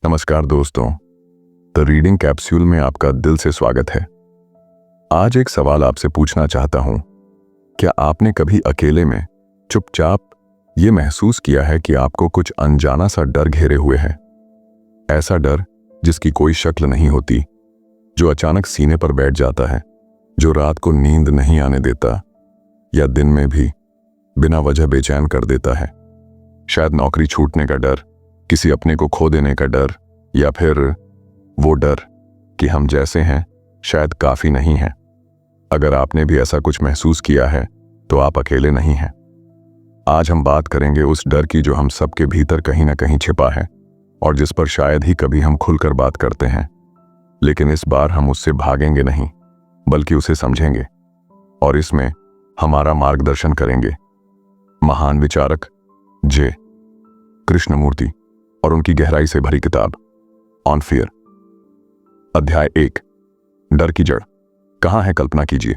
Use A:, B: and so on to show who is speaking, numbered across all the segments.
A: नमस्कार दोस्तों, the reading capsule में आपका दिल से स्वागत है। आज एक सवाल आपसे पूछना चाहता हूं। क्या आपने कभी अकेले में चुपचाप ये महसूस किया है कि आपको कुछ अनजाना सा डर घेरे हुए है? ऐसा डर जिसकी कोई शक्ल नहीं होती, जो अचानक सीने पर बैठ जाता है, जो रात को नींद नहीं आने देता या दिन में भी बिना वजह बेचैन कर देता है। शायद नौकरी छूटने का डर, किसी अपने को खो देने का डर, या फिर वो डर कि हम जैसे हैं शायद काफी नहीं हैं। अगर आपने भी ऐसा कुछ महसूस किया है तो आप अकेले नहीं हैं। आज हम बात करेंगे उस डर की जो हम सबके भीतर कहीं ना कहीं छिपा है और जिस पर शायद ही कभी हम खुलकर बात करते हैं। लेकिन इस बार हम उससे भागेंगे नहीं, बल्कि उसे समझेंगे, और इसमें हमारा मार्गदर्शन करेंगे महान विचारक जे कृष्णमूर्ति और उनकी गहराई से भरी किताब ऑन फियर। अध्याय 1, डर की जड़। कहाँ है? कल्पना कीजिए,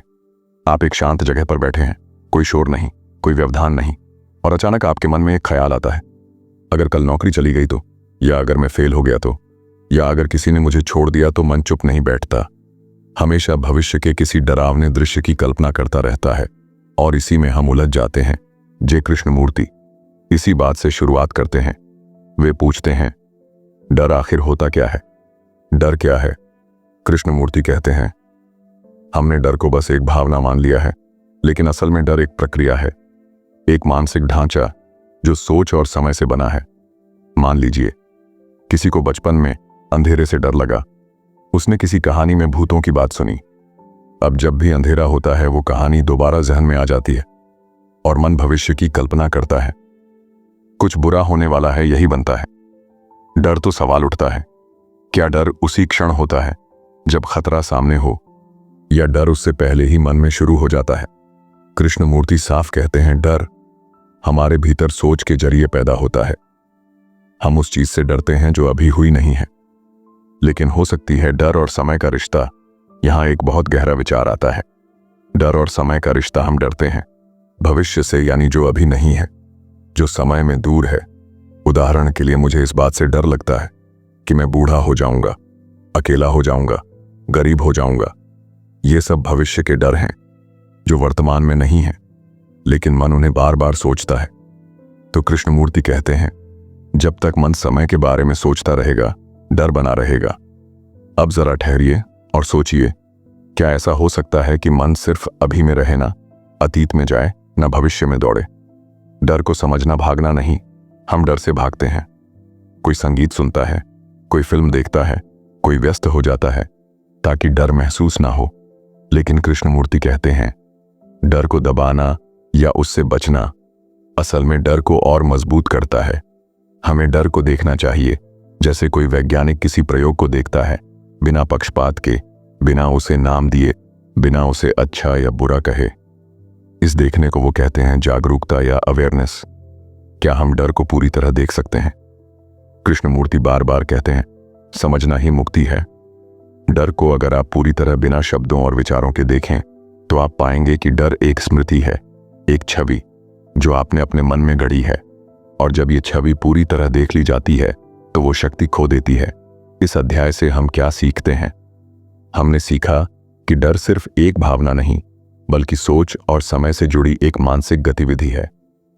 A: आप एक शांत जगह पर बैठे हैं, कोई शोर नहीं, कोई व्यवधान नहीं, और अचानक आपके मन में एक ख्याल आता है, अगर कल नौकरी चली गई तो, या अगर मैं फेल हो गया तो, या अगर किसी ने मुझे छोड़ दिया तो। मन चुप नहीं बैठता, हमेशा भविष्य के किसी डरावने दृश्य की कल्पना करता रहता है, और इसी में हम उलझ जाते हैं। जे कृष्णमूर्ति इसी बात से शुरुआत करते हैं। वे पूछते हैं, डर आखिर होता क्या है? डर क्या है? कृष्णमूर्ति कहते हैं, हमने डर को बस एक भावना मान लिया है, लेकिन असल में डर एक प्रक्रिया है, एक मानसिक ढांचा जो सोच और समय से बना है। मान लीजिए किसी को बचपन में अंधेरे से डर लगा। उसने किसी कहानी में भूतों की बात सुनी। अब जब भी अंधेरा होता है वो कहानी दोबारा जहन में आ जाती है और मन भविष्य की कल्पना करता है। कुछ बुरा होने वाला है, यही बनता है डर। तो सवाल उठता है, क्या डर उसी क्षण होता है जब खतरा सामने हो, या डर उससे पहले ही मन में शुरू हो जाता है? कृष्णमूर्ति साफ कहते हैं, डर हमारे भीतर सोच के जरिए पैदा होता है। हम उस चीज से डरते हैं जो अभी हुई नहीं है। लेकिन हो सकती है डर और समय का रिश्ता, यहां एक बहुत गहरा विचार आता है। डर और समय का रिश्ता, हम डरते हैं भविष्य से, यानी जो अभी नहीं है, जो समय में दूर है। उदाहरण के लिए मुझे इस बात से डर लगता है कि मैं बूढ़ा हो जाऊंगा, अकेला हो जाऊंगा, गरीब हो जाऊंगा। ये सब भविष्य के डर हैं जो वर्तमान में नहीं है, लेकिन मन उन्हें बार बार सोचता है। तो कृष्णमूर्ति कहते हैं, जब तक मन समय के बारे में सोचता रहेगा, डर बना रहेगा। अब जरा ठहरिए और सोचिए, क्या ऐसा हो सकता है कि मन सिर्फ अभी में रहे, ना अतीत में जाए, ना भविष्य में दौड़े? डर को समझना भागना नहीं, हम डर से भागते हैं। कोई संगीत सुनता है, कोई फिल्म देखता है, कोई व्यस्त हो जाता है ताकि डर महसूस ना हो। लेकिन कृष्णमूर्ति कहते हैं, डर को दबाना या उससे बचना असल में डर को और मजबूत करता है। हमें डर को देखना चाहिए जैसे कोई वैज्ञानिक किसी प्रयोग को देखता है, बिना पक्षपात के, बिना उसे नाम दिए, बिना उसे अच्छा या बुरा कहे। इस देखने को वो कहते हैं जागरूकता या अवेयरनेस। क्या हम डर को पूरी तरह देख सकते हैं? कृष्णमूर्ति बार बार कहते हैं, समझना ही मुक्ति है। डर को अगर आप पूरी तरह बिना शब्दों और विचारों के देखें तो आप पाएंगे कि डर एक स्मृति है, एक छवि जो आपने अपने मन में गढ़ी है, और जब ये छवि पूरी तरह देख ली जाती है तो वो शक्ति खो देती है। इस अध्याय से हम क्या सीखते हैं? हमने सीखा कि डर सिर्फ एक भावना नहीं, बल्कि सोच और समय से जुड़ी एक मानसिक गतिविधि है।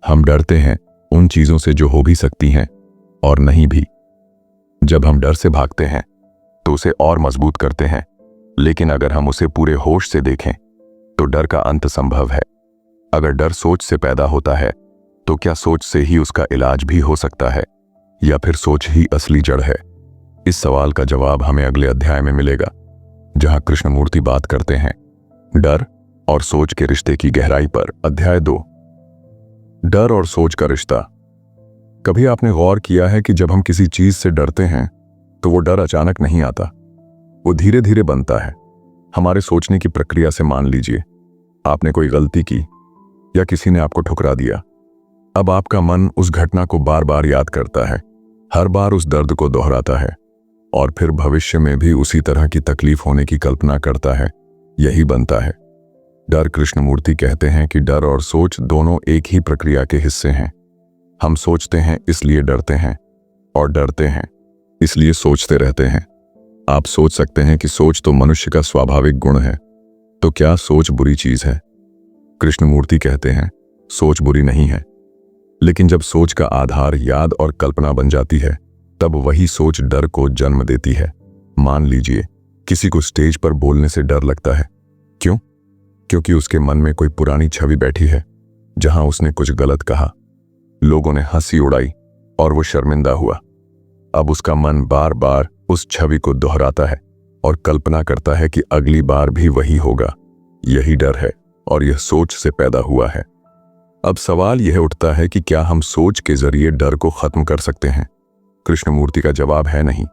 A: हम डरते हैं उन चीजों से जो हो भी सकती हैं और नहीं भी। जब हम डर से भागते हैं तो उसे और मजबूत करते हैं, लेकिन अगर हम उसे पूरे होश से देखें तो डर का अंत संभव है। अगर डर सोच से पैदा होता है तो क्या सोच से ही उसका इलाज भी हो सकता है, या फिर सोच ही असली जड़ है? इस सवाल का जवाब हमें अगले अध्याय में मिलेगा, जहां कृष्णमूर्ति बात करते हैं डर और सोच के रिश्ते की गहराई पर। अध्याय 2, डर और सोच का रिश्ता। कभी आपने गौर किया है कि जब हम किसी चीज से डरते हैं तो वो डर अचानक नहीं आता, वो धीरे धीरे बनता है हमारे सोचने की प्रक्रिया से। मान लीजिए आपने कोई गलती की या किसी ने आपको ठुकरा दिया। अब आपका मन उस घटना को बार बार याद करता है, हर बार उस दर्द को दोहराता है, और फिर भविष्य में भी उसी तरह की तकलीफ होने की कल्पना करता है। यही बनता है डर। कृष्णमूर्ति कहते हैं कि डर और सोच दोनों एक ही प्रक्रिया के हिस्से हैं। हम सोचते हैं इसलिए डरते हैं, और डरते हैं इसलिए सोचते रहते हैं। आप सोच सकते हैं कि सोच तो मनुष्य का स्वाभाविक गुण है, तो क्या सोच बुरी चीज है? कृष्णमूर्ति कहते हैं, सोच बुरी नहीं है, लेकिन जब सोच का आधार याद और कल्पना बन जाती है, तब वही सोच डर को जन्म देती है। मान लीजिए किसी को स्टेज पर बोलने से डर लगता है। क्यों? क्योंकि उसके मन में कोई पुरानी छवि बैठी है जहां उसने कुछ गलत कहा, लोगों ने हंसी उड़ाई और वो शर्मिंदा हुआ। अब उसका मन बार बार उस छवि को दोहराता है और कल्पना करता है कि अगली बार भी वही होगा। यही डर है और यह सोच से पैदा हुआ है। अब सवाल यह उठता है कि क्या हम सोच के जरिए डर को खत्म कर सकते हैं? कृष्णमूर्ति का जवाब है नहीं।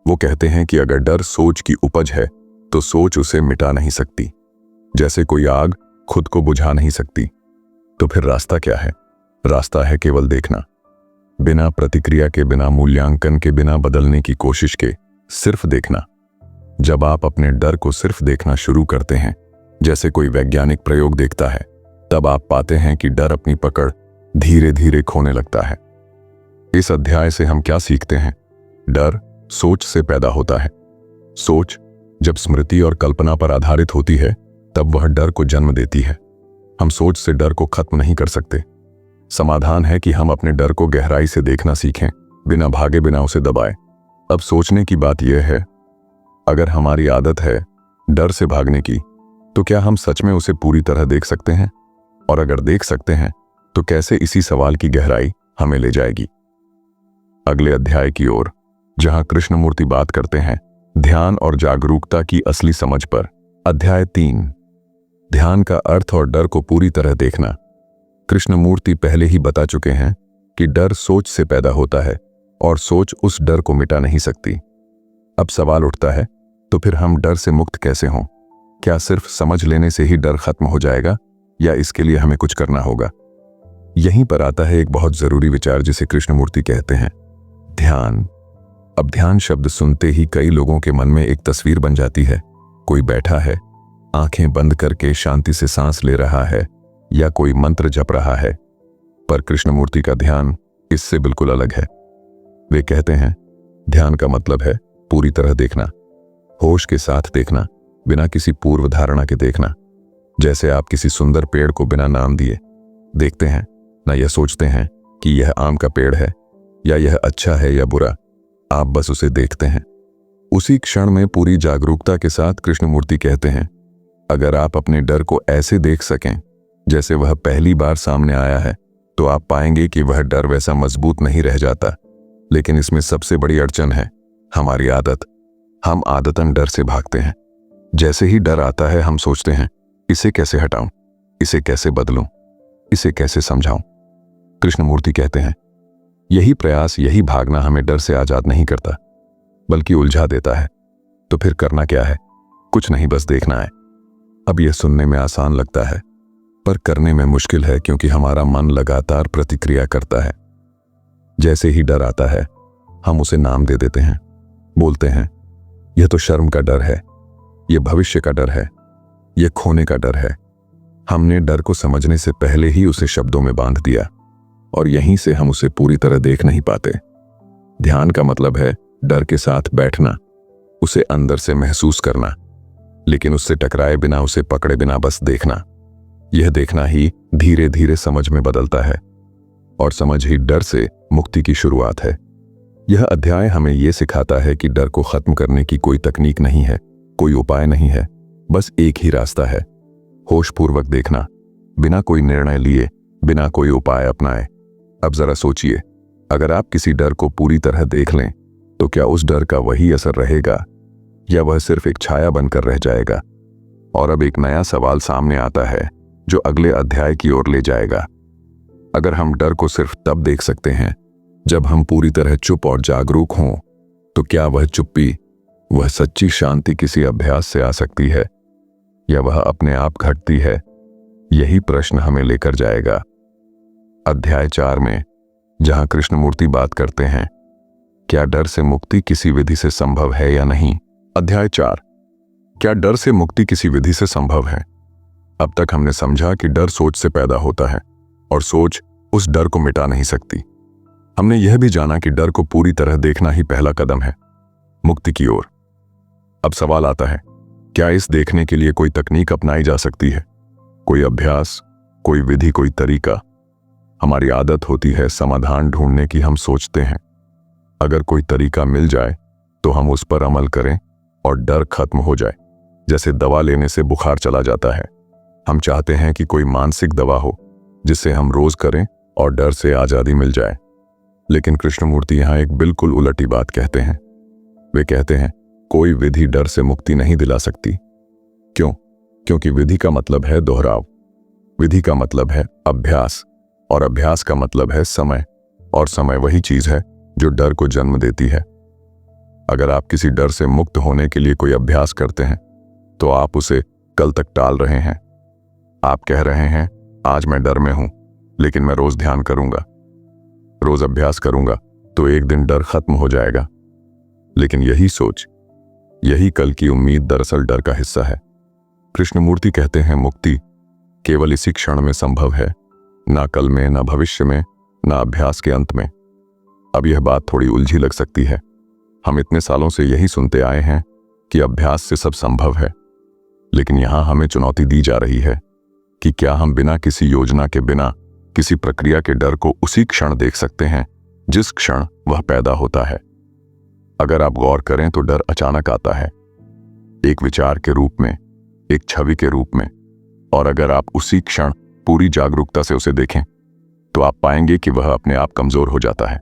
A: वो कहते हैं कि अगर डर सोच की उपज है तो सोच उसे मिटा नहीं सकती। जैसे कोई आग खुद को बुझा नहीं सकती, तो फिर रास्ता क्या है? रास्ता है केवल देखना, बिना प्रतिक्रिया के, बिना मूल्यांकन के, बिना बदलने की कोशिश के, सिर्फ देखना। जब आप अपने डर को सिर्फ देखना शुरू करते हैं, जैसे कोई वैज्ञानिक प्रयोग देखता है, तब आप पाते हैं कि डर अपनी पकड़ धीरे धीरे खोने लगता है। इस अध्याय से हम क्या सीखते हैं? डर सोच से पैदा होता है। सोच जब स्मृति और कल्पना पर आधारित होती है, तब वह डर को जन्म देती है। हम सोच से डर को खत्म नहीं कर सकते। समाधान है कि हम अपने डर को गहराई से देखना सीखें, बिना भागे, बिना उसे दबाए। अब सोचने की बात यह है, अगर हमारी आदत है डर से भागने की, तो क्या हम सच में उसे पूरी तरह देख सकते हैं? और अगर देख सकते हैं, तो कैसे इसी सवाल की गहराई हमें ले जाएगी अगले अध्याय की ओर, जहां कृष्णमूर्ति बात करते हैं ध्यान और जागरूकता की असली समझ पर। अध्याय 3, ध्यान का अर्थ और डर को पूरी तरह देखना। कृष्णमूर्ति पहले ही बता चुके हैं कि डर सोच से पैदा होता है और सोच उस डर को मिटा नहीं सकती। अब सवाल उठता है, तो फिर हम डर से मुक्त कैसे हों? क्या सिर्फ समझ लेने से ही डर खत्म हो जाएगा, या इसके लिए हमें कुछ करना होगा? यहीं पर आता है एक बहुत जरूरी विचार, जिसे कृष्णमूर्ति कहते हैं ध्यान। अब ध्यान शब्द सुनते ही कई लोगों के मन में एक तस्वीर बन जाती है। कोई बैठा है, आंखें बंद करके शांति से सांस ले रहा है, या कोई मंत्र जप रहा है। पर कृष्णमूर्ति का ध्यान इससे बिल्कुल अलग है। वे कहते हैं ध्यान का मतलब है पूरी तरह देखना, होश के साथ देखना, बिना किसी पूर्व धारणा के देखना। जैसे आप किसी सुंदर पेड़ को बिना नाम दिए देखते हैं, ना यह सोचते हैं कि यह आम का पेड़ है या यह अच्छा है या बुरा, आप बस उसे देखते हैं। उसी क्षण में पूरी जागरूकता के साथ कृष्णमूर्ति कहते हैं, अगर आप अपने डर को ऐसे देख सकें जैसे वह पहली बार सामने आया है, तो आप पाएंगे कि वह डर वैसा मजबूत नहीं रह जाता। लेकिन इसमें सबसे बड़ी अड़चन है हमारी आदत। हम आदतन डर से भागते हैं। जैसे ही डर आता है, हम सोचते हैं इसे कैसे हटाऊं, इसे कैसे बदलूं, इसे कैसे समझाऊं। कृष्णमूर्ति कहते हैं यही प्रयास, यही भागना हमें डर से आजाद नहीं करता, बल्कि उलझा देता है। तो फिर करना क्या है? कुछ नहीं, बस देखना है। अब यह सुनने में आसान लगता है, पर करने में मुश्किल है, क्योंकि हमारा मन लगातार प्रतिक्रिया करता है। जैसे ही डर आता है, हम उसे नाम दे देते हैं। बोलते हैं यह तो शर्म का डर है, यह भविष्य का डर है, यह खोने का डर है। हमने डर को समझने से पहले ही उसे शब्दों में बांध दिया, और यहीं से हम उसे पूरी तरह देख नहीं पाते। ध्यान का मतलब है डर के साथ बैठना, उसे अंदर से महसूस करना, लेकिन उससे टकराए बिना, उसे पकड़े बिना, बस देखना। यह देखना ही धीरे धीरे समझ में बदलता है, और समझ ही डर से मुक्ति की शुरुआत है। यह अध्याय हमें यह सिखाता है कि डर को खत्म करने की कोई तकनीक नहीं है, कोई उपाय नहीं है, बस एक ही रास्ता है, होशपूर्वक देखना, बिना कोई निर्णय लिए, बिना कोई उपाय अपनाए। अब जरा सोचिए, अगर आप किसी डर को पूरी तरह देख लें, तो क्या उस डर का वही असर रहेगा, या वह सिर्फ एक छाया बनकर रह जाएगा? और अब एक नया सवाल सामने आता है, जो अगले अध्याय की ओर ले जाएगा। अगर हम डर को सिर्फ तब देख सकते हैं जब हम पूरी तरह चुप और जागरूक हों, तो क्या वह चुप्पी, वह सच्ची शांति किसी अभ्यास से आ सकती है, या वह अपने आप घटती है? यही प्रश्न हमें लेकर जाएगा अध्याय 4 में, जहां कृष्णमूर्ति बात करते हैं क्या डर से मुक्ति किसी विधि से संभव है या नहीं। अध्याय 4, क्या डर से मुक्ति किसी विधि से संभव है? अब तक हमने समझा कि डर सोच से पैदा होता है और सोच उस डर को मिटा नहीं सकती। हमने यह भी जाना कि डर को पूरी तरह देखना ही पहला कदम है मुक्ति की ओर। अब सवाल आता है, क्या इस देखने के लिए कोई तकनीक अपनाई जा सकती है? कोई अभ्यास, कोई विधि, कोई तरीका? हमारी आदत होती है समाधान ढूंढने की। हम सोचते हैं अगर कोई तरीका मिल जाए तो हम उस पर अमल करें और डर खत्म हो जाए, जैसे दवा लेने से बुखार चला जाता है। हम चाहते हैं कि कोई मानसिक दवा हो जिसे हम रोज करें और डर से आजादी मिल जाए। लेकिन कृष्णमूर्ति यहाँ एक बिल्कुल उलटी बात कहते हैं। वे कहते हैं कोई विधि डर से मुक्ति नहीं दिला सकती। क्यों? क्योंकि विधि का मतलब है दोहराव, विधि का मतलब है अभ्यास, और अभ्यास का मतलब है समय, और समय वही चीज है जो डर को जन्म देती है। अगर आप किसी डर से मुक्त होने के लिए कोई अभ्यास करते हैं तो आप उसे कल तक टाल रहे हैं। आप कह रहे हैं आज मैं डर में हूं, लेकिन मैं रोज ध्यान करूंगा, रोज अभ्यास करूंगा तो एक दिन डर खत्म हो जाएगा। लेकिन यही सोच, यही कल की उम्मीद दरअसल डर का हिस्सा है। कृष्णमूर्ति कहते हैं मुक्ति केवल इसी क्षण में संभव है, ना कल में, ना भविष्य में, ना अभ्यास के अंत में। अब यह बात थोड़ी उलझी लग सकती है। हम इतने सालों से यही सुनते आए हैं कि अभ्यास से सब संभव है, लेकिन यहां हमें चुनौती दी जा रही है कि क्या हम बिना किसी योजना के, बिना किसी प्रक्रिया के डर को उसी क्षण देख सकते हैं जिस क्षण वह पैदा होता है। अगर आप गौर करें तो डर अचानक आता है, एक विचार के रूप में, एक छवि के रूप में, और अगर आप उसी क्षण पूरी जागरूकता से उसे देखें तो आप पाएंगे कि वह अपने आप कमजोर हो जाता है।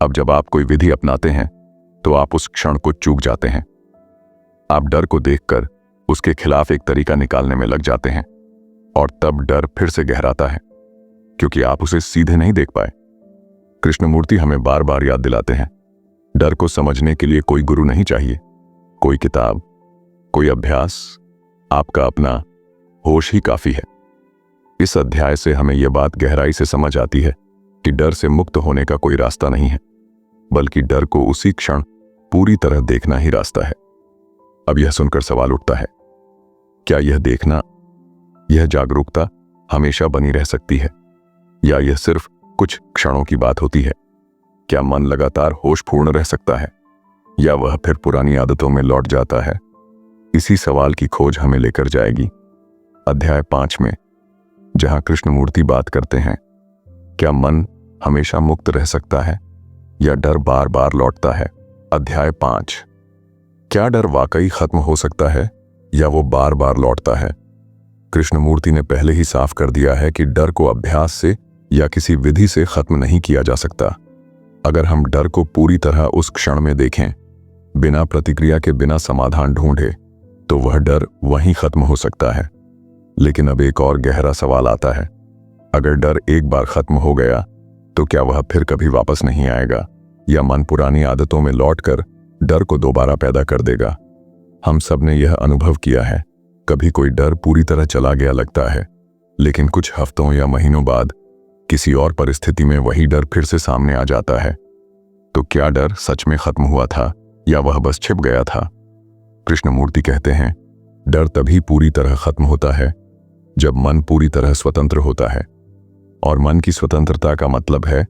A: अब जब आप कोई विधि अपनाते हैं तो आप उस क्षण को चूक जाते हैं। आप डर को देखकर उसके खिलाफ एक तरीका निकालने में लग जाते हैं, और तब डर फिर से गहराता है क्योंकि आप उसे सीधे नहीं देख पाए। कृष्णमूर्ति हमें बार बार याद दिलाते हैं, डर को समझने के लिए कोई गुरु नहीं चाहिए, कोई किताब, कोई अभ्यास, आपका अपना होश ही काफी है। इस अध्याय से हमें यह बात गहराई से समझ आती है कि डर से मुक्त होने का कोई रास्ता नहीं है, बल्कि डर को उसी क्षण पूरी तरह देखना ही रास्ता है। अब यह सुनकर सवाल उठता है, क्या यह देखना, यह जागरूकता हमेशा बनी रह सकती है, या यह सिर्फ कुछ क्षणों की बात होती है? क्या मन लगातार होशपूर्ण रह सकता है, या वह फिर पुरानी आदतों में लौट जाता है? इसी सवाल की खोज हमें लेकर जाएगी अध्याय 5 में, जहां कृष्णमूर्ति बात करते हैं, क्या मन हमेशा मुक्त रह सकता है या डर बार बार लौटता है? अध्याय 5, क्या डर वाकई खत्म हो सकता है या वो बार बार लौटता है? कृष्णमूर्ति ने पहले ही साफ कर दिया है कि डर को अभ्यास से या किसी विधि से खत्म नहीं किया जा सकता। अगर हम डर को पूरी तरह उस क्षण में देखें, बिना प्रतिक्रिया के, बिना समाधान ढूंढे, तो वह डर वहीं खत्म हो सकता है। लेकिन अब एक और गहरा सवाल आता है, अगर डर एक बार खत्म हो गया तो क्या वह फिर कभी वापस नहीं आएगा, या मन पुरानी आदतों में लौटकर डर को दोबारा पैदा कर देगा? हम सब ने यह अनुभव किया है, कभी कोई डर पूरी तरह चला गया लगता है, लेकिन कुछ हफ्तों या महीनों बाद किसी और परिस्थिति में वही डर फिर से सामने आ जाता है। तो क्या डर सच में खत्म हुआ था या वह बस छिप गया था? कृष्णमूर्ति कहते हैं, डर तभी पूरी तरह खत्म होता है जब मन पूरी तरह स्वतंत्र होता है। और मन की स्वतंत्रता का मतलब है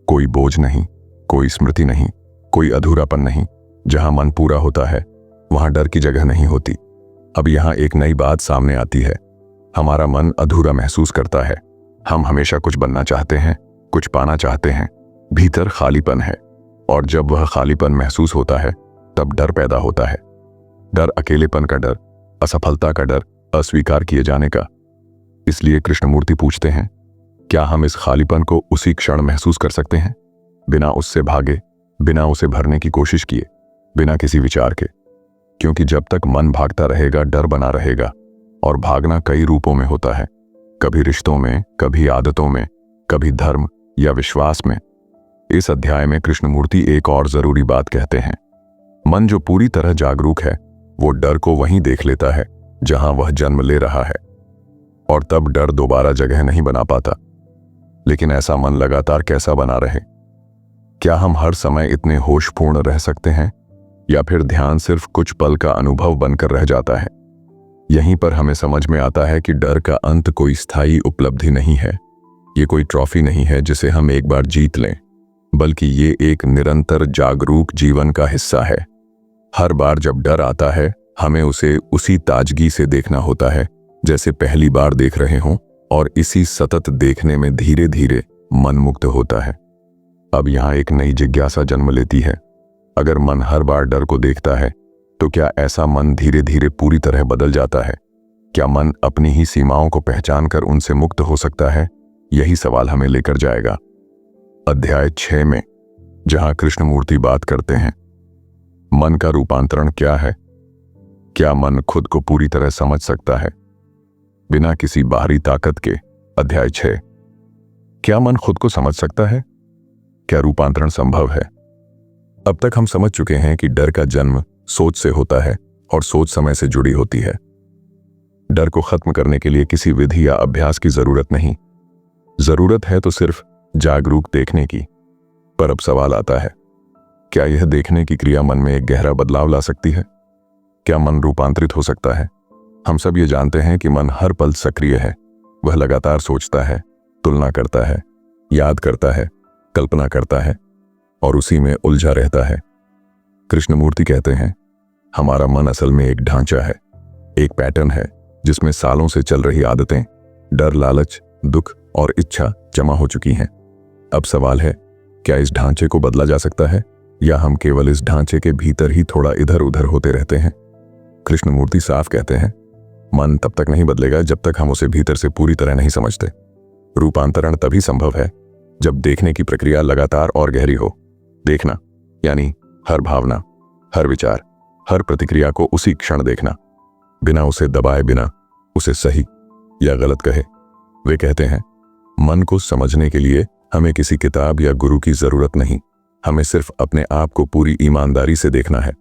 A: कोई बोझ नहीं, कोई स्मृति नहीं, कोई अधूरापन नहीं। जहां मन पूरा होता है वहां डर की जगह नहीं होती। अब यहां एक नई बात सामने आती है, हमारा मन अधूरा महसूस करता है। हम हमेशा कुछ बनना चाहते हैं, कुछ पाना चाहते हैं, भीतर खालीपन है, और जब वह खालीपन महसूस होता है तब डर पैदा होता है। डर अकेलेपन का डर, असफलता का डर, अस्वीकार किए जाने का। इसलिए कृष्णमूर्ति पूछते हैं, क्या हम इस खालीपन को उसी क्षण महसूस कर सकते हैं, बिना उससे भागे, बिना उसे भरने की कोशिश किए, बिना किसी विचार के? क्योंकि जब तक मन भागता रहेगा डर बना रहेगा, और भागना कई रूपों में होता है, कभी रिश्तों में, कभी आदतों में, कभी धर्म या विश्वास में। इस अध्याय में कृष्णमूर्ति एक और जरूरी बात कहते हैं, मन जो पूरी तरह जागरूक है वो डर को वहीं देख लेता है जहां वह जन्म ले रहा है, और तब डर दोबारा जगह नहीं बना पाता। लेकिन ऐसा मन लगातार कैसा बना रहे? क्या हम हर समय इतने होशपूर्ण रह सकते हैं, या फिर ध्यान सिर्फ कुछ पल का अनुभव बनकर रह जाता है? यहीं पर हमें समझ में आता है कि डर का अंत कोई स्थायी उपलब्धि नहीं है। ये कोई ट्रॉफी नहीं है जिसे हम एक बार जीत लें, बल्कि ये एक निरंतर जागरूक जीवन का हिस्सा है। हर बार जब डर आता है, हमें उसे उसी ताजगी से देखना होता है जैसे पहली बार देख रहे हों, और इसी सतत देखने में धीरे धीरे मन मुक्त होता है। अब यहाँ एक नई जिज्ञासा जन्म लेती है। अगर मन हर बार डर को देखता है, तो क्या ऐसा मन धीरे धीरे पूरी तरह बदल जाता है? क्या मन अपनी ही सीमाओं को पहचान कर उनसे मुक्त हो सकता है? यही सवाल हमें लेकर जाएगा अध्याय 6 में, जहां कृष्णमूर्ति बात करते हैं मन का रूपांतरण क्या है। क्या मन खुद को पूरी तरह समझ सकता है बिना किसी बाहरी ताकत के? अध्याय 6। क्या मन खुद को समझ सकता है? क्या रूपांतरण संभव है? अब तक हम समझ चुके हैं कि डर का जन्म सोच से होता है और सोच समय से जुड़ी होती है। डर को खत्म करने के लिए किसी विधि या अभ्यास की जरूरत नहीं, जरूरत है तो सिर्फ जागरूक देखने की। पर अब सवाल आता है, क्या यह देखने की क्रिया मन में एक गहरा बदलाव ला सकती है? क्या मन रूपांतरित हो सकता है? हम सब ये जानते हैं कि मन हर पल सक्रिय है। वह लगातार सोचता है, तुलना करता है, याद करता है, कल्पना करता है और उसी में उलझा रहता है। कृष्णमूर्ति कहते हैं, हमारा मन असल में एक ढांचा है, एक पैटर्न है जिसमें सालों से चल रही आदतें, डर, लालच, दुख और इच्छा जमा हो चुकी हैं। अब सवाल है, क्या इस ढांचे को बदला जा सकता है या हम केवल इस ढांचे के भीतर ही थोड़ा इधर उधर होते रहते हैं? कृष्णमूर्ति साफ कहते हैं, मन तब तक नहीं बदलेगा जब तक हम उसे भीतर से पूरी तरह नहीं समझते। रूपांतरण तभी संभव है जब देखने की प्रक्रिया लगातार और गहरी हो। देखना यानी हर भावना, हर विचार, हर प्रतिक्रिया को उसी क्षण देखना, बिना उसे दबाए, बिना उसे सही या गलत कहे। वे कहते हैं, मन को समझने के लिए हमें किसी किताब या गुरु की जरूरत नहीं, हमें सिर्फ अपने आप को पूरी ईमानदारी से देखना है।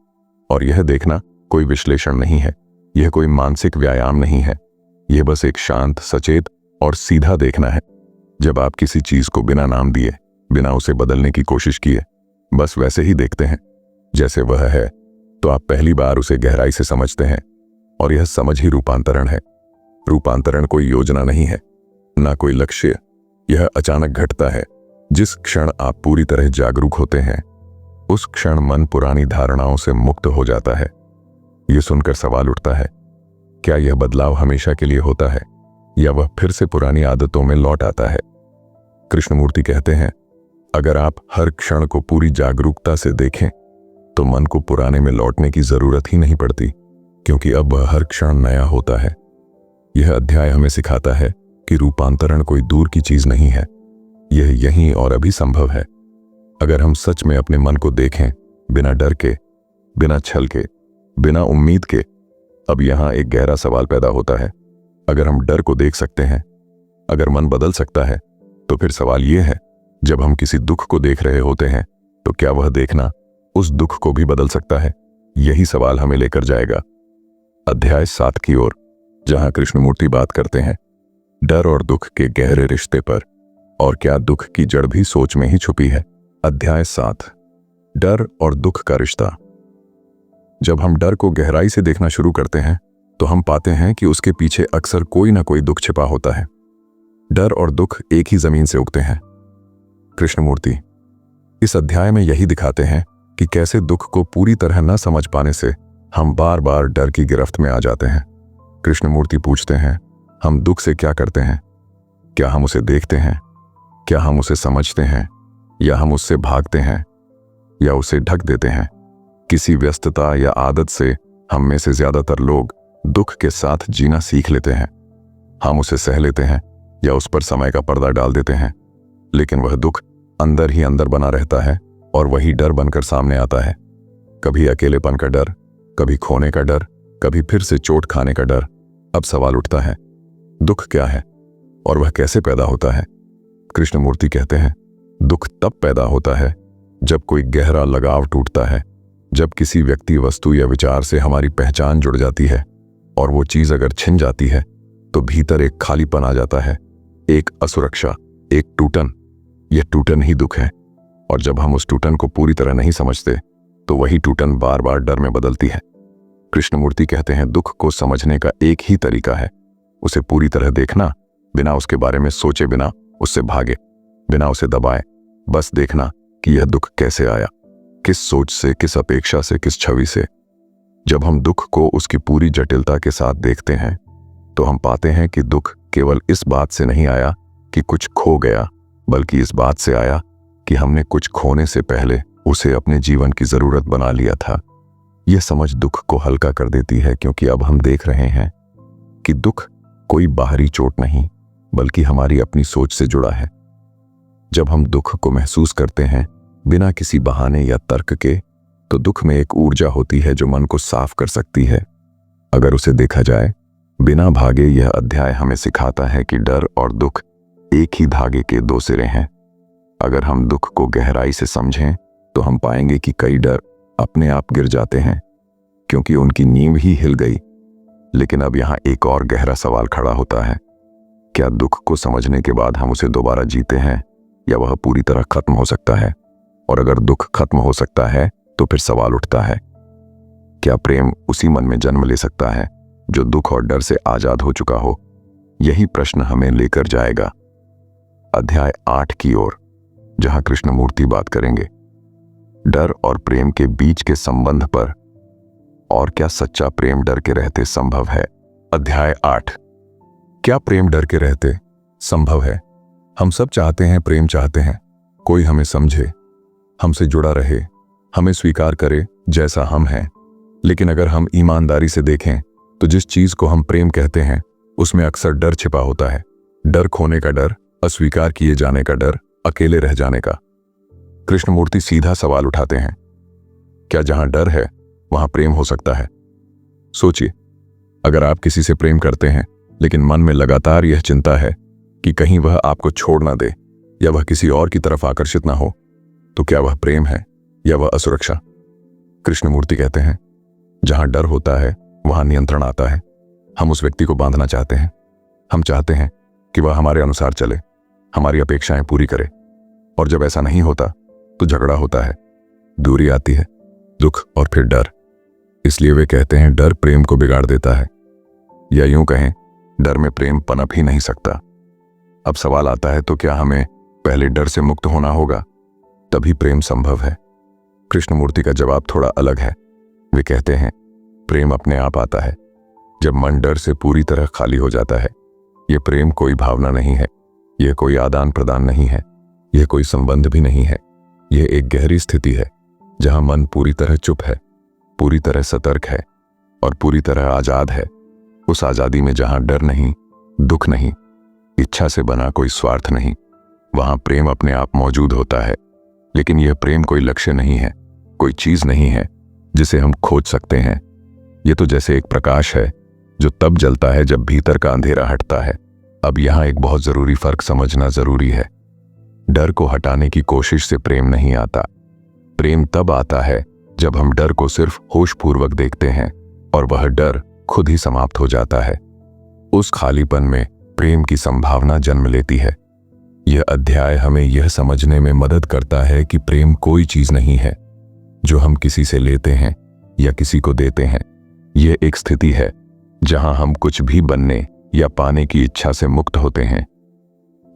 A: और यह देखना कोई विश्लेषण नहीं है, यह कोई मानसिक व्यायाम नहीं है, यह बस एक शांत, सचेत और सीधा देखना है। जब आप किसी चीज को बिना नाम दिए, बिना उसे बदलने की कोशिश किए, बस वैसे ही देखते हैं जैसे वह है, तो आप पहली बार उसे गहराई से समझते हैं। और यह समझ ही रूपांतरण है। रूपांतरण कोई योजना नहीं है, ना कोई लक्ष्य, यह अचानक घटता है। जिस क्षण आप पूरी तरह जागरूक होते हैं, उस क्षण मन पुरानी धारणाओं से मुक्त हो जाता है। यह सुनकर सवाल उठता है, क्या यह बदलाव हमेशा के लिए होता है या वह फिर से पुरानी आदतों में लौट आता है? कृष्णमूर्ति कहते हैं, अगर आप हर क्षण को पूरी जागरूकता से देखें, तो मन को पुराने में लौटने की जरूरत ही नहीं पड़ती, क्योंकि अब वह हर क्षण नया होता है। यह अध्याय हमें सिखाता है कि रूपांतरण कोई दूर की चीज नहीं है, यह यहीं और अभी संभव है। अगर हम सच में अपने मन को देखें, बिना डर के, बिना छल के, बिना उम्मीद के। अब यहां एक गहरा सवाल पैदा होता है, अगर हम डर को देख सकते हैं, अगर मन बदल सकता है, तो फिर सवाल यह है, जब हम किसी दुख को देख रहे होते हैं, तो क्या वह देखना उस दुख को भी बदल सकता है? यही सवाल हमें लेकर जाएगा अध्याय 7 की ओर, जहां कृष्णमूर्ति बात करते हैं डर और दुख के गहरे रिश्ते पर, और क्या दुख की जड़ भी सोच में ही छुपी है। अध्याय 7, डर और दुख का रिश्ता। जब हम डर को गहराई से देखना शुरू करते हैं, तो हम पाते हैं कि उसके पीछे अक्सर कोई ना कोई दुख छिपा होता है। डर और दुख एक ही जमीन से उगते हैं। कृष्णमूर्ति इस अध्याय में यही दिखाते हैं कि कैसे दुख को पूरी तरह न समझ पाने से हम बार बार डर की गिरफ्त में आ जाते हैं। कृष्णमूर्ति पूछते हैं, हम दुख से क्या करते हैं? क्या हम उसे देखते हैं? क्या हम उसे समझते हैं? या हम उससे भागते हैं या उसे ढक देते हैं? किसी व्यस्तता या आदत से हम में से ज्यादातर लोग दुख के साथ जीना सीख लेते हैं। हम उसे सह लेते हैं या उस पर समय का पर्दा डाल देते हैं, लेकिन वह दुख अंदर ही अंदर बना रहता है और वही डर बनकर सामने आता है। कभी अकेलेपन का डर, कभी खोने का डर, कभी फिर से चोट खाने का डर। अब सवाल उठता है, दुख क्या है और वह कैसे पैदा होता है? कृष्णमूर्ति कहते हैं, दुख तब पैदा होता है जब कोई गहरा लगाव टूटता है, जब किसी व्यक्ति, वस्तु या विचार से हमारी पहचान जुड़ जाती है और वो चीज अगर छिन जाती है, तो भीतर एक खालीपन आ जाता है, एक असुरक्षा, एक टूटन। यह टूटन ही दुख है। और जब हम उस टूटन को पूरी तरह नहीं समझते, तो वही टूटन बार बार डर में बदलती है। कृष्णमूर्ति कहते हैं, दुख को समझने का एक ही तरीका है, उसे पूरी तरह देखना, बिना उसके बारे में सोचे, बिना उससे भागे, बिना उसे दबाए। बस देखना कि यह दुख कैसे आया, किस सोच से, किस अपेक्षा से, किस छवि से। जब हम दुख को उसकी पूरी जटिलता के साथ देखते हैं तो हम पाते हैं कि दुख केवल इस बात से नहीं आया कि कुछ खो गया, बल्कि इस बात से आया कि हमने कुछ खोने से पहले उसे अपने जीवन की जरूरत बना लिया था। यह समझ दुख को हल्का कर देती है, क्योंकि अब हम देख रहे हैं कि दुख कोई बाहरी चोट नहीं, बल्कि हमारी अपनी सोच से जुड़ा है। जब हम दुख को महसूस करते हैं बिना किसी बहाने या तर्क के, तो दुख में एक ऊर्जा होती है जो मन को साफ कर सकती है। अगर उसे देखा जाए बिना भागे, यह अध्याय हमें सिखाता है कि डर और दुख एक ही धागे के दो सिरे हैं। अगर हम दुख को गहराई से समझें तो हम पाएंगे कि कई डर अपने आप गिर जाते हैं, क्योंकि उनकी नींव ही हिल गई। लेकिन अब यहाँ एक और गहरा सवाल खड़ा होता है, क्या दुख को समझने के बाद हम उसे दोबारा जीते हैं, या वह पूरी तरह खत्म हो सकता है? और अगर दुख खत्म हो सकता है तो फिर सवाल उठता है, क्या प्रेम उसी मन में जन्म ले सकता है जो दुख और डर से आजाद हो चुका हो? यही प्रश्न हमें लेकर जाएगा अध्याय 8 की ओर, जहां कृष्णमूर्ति बात करेंगे डर और प्रेम के बीच के संबंध पर, और क्या सच्चा प्रेम डर के रहते संभव है। अध्याय 8, क्या प्रेम डर के रहते संभव है? हम सब चाहते हैं, प्रेम चाहते हैं, कोई हमें समझे, हमसे जुड़ा रहे, हमें स्वीकार करे जैसा हम हैं। लेकिन अगर हम ईमानदारी से देखें तो जिस चीज को हम प्रेम कहते हैं उसमें अक्सर डर छिपा होता है। डर खोने का डर, अस्वीकार किए जाने का डर, अकेले रह जाने का। कृष्णमूर्ति सीधा सवाल उठाते हैं, क्या जहां डर है वहां प्रेम हो सकता है? सोचिए, अगर आप किसी से प्रेम करते हैं लेकिन मन में लगातार यह चिंता है कि कहीं वह आपको छोड़ ना दे या वह किसी और की तरफ आकर्षित ना हो, तो क्या वह प्रेम है या वह असुरक्षा? कृष्णमूर्ति कहते हैं, जहां डर होता है वहां नियंत्रण आता है। हम उस व्यक्ति को बांधना चाहते हैं, हम चाहते हैं कि वह हमारे अनुसार चले, हमारी अपेक्षाएं पूरी करे। और जब ऐसा नहीं होता तो झगड़ा होता है, दूरी आती है, दुख और फिर डर। इसलिए वे कहते हैं डर प्रेम को बिगाड़ देता है, या यूं कहें डर में प्रेम पनप ही नहीं सकता। अब सवाल आता है, तो क्या हमें पहले डर से मुक्त होना होगा, तभी प्रेम संभव है? कृष्णमूर्ति का जवाब थोड़ा अलग है। वे कहते हैं प्रेम अपने आप आता है जब मन डर से पूरी तरह खाली हो जाता है। यह प्रेम कोई भावना नहीं है, यह कोई आदान प्रदान नहीं है, यह कोई संबंध भी नहीं है। यह एक गहरी स्थिति है जहां मन पूरी तरह चुप है, पूरी तरह सतर्क है और पूरी तरह आजाद है। उस आजादी में जहां डर नहीं, दुख नहीं, इच्छा से बना कोई स्वार्थ नहीं, वहां प्रेम अपने आप मौजूद होता है। लेकिन यह प्रेम कोई लक्ष्य नहीं है, कोई चीज नहीं है जिसे हम खोज सकते हैं। यह तो जैसे एक प्रकाश है जो तब जलता है जब भीतर का अंधेरा हटता है। अब यहां एक बहुत जरूरी फर्क समझना जरूरी है। डर को हटाने की कोशिश से प्रेम नहीं आता। प्रेम तब आता है जब हम डर को सिर्फ होशपूर्वक देखते हैं और वह डर खुद ही समाप्त हो जाता है। उस खालीपन में प्रेम की संभावना जन्म लेती है। यह अध्याय हमें यह समझने में मदद करता है कि प्रेम कोई चीज नहीं है जो हम किसी से लेते हैं या किसी को देते हैं। यह एक स्थिति है जहां हम कुछ भी बनने या पाने की इच्छा से मुक्त होते हैं।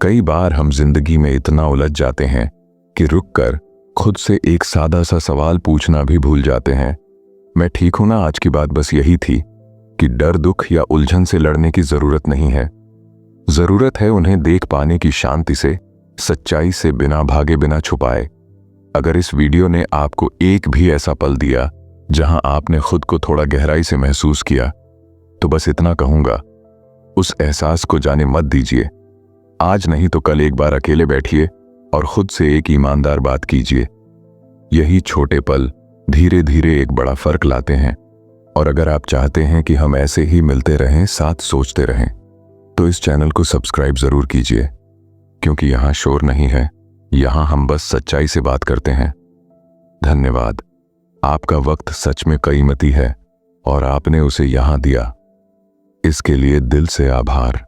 A: कई बार हम जिंदगी में इतना उलझ जाते हैं कि रुककर खुद से एक सादा सा सवाल पूछना भी भूल जाते हैं, मैं ठीक हूं ना? आज की बात बस यही थी कि डर, दुख या उलझन से लड़ने की जरूरत नहीं है। जरूरत है उन्हें देख पाने की, शांति से, सच्चाई से, बिना भागे, बिना छुपाए। अगर इस वीडियो ने आपको एक भी ऐसा पल दिया जहां आपने खुद को थोड़ा गहराई से महसूस किया, तो बस इतना कहूंगा, उस एहसास को जाने मत दीजिए। आज नहीं तो कल एक बार अकेले बैठिए और खुद से एक ईमानदार बात कीजिए। यही छोटे पल धीरे धीरे एक बड़ा फर्क लाते हैं। और अगर आप चाहते हैं कि हम ऐसे ही मिलते रहें, साथ सोचते रहें, तो इस चैनल को सब्सक्राइब जरूर कीजिए, क्योंकि यहाँ शोर नहीं है, यहाँ हम बस सच्चाई से बात करते हैं। धन्यवाद। आपका वक्त सच में कीमती है और आपने उसे यहाँ दिया। इसके लिए दिल से आभार।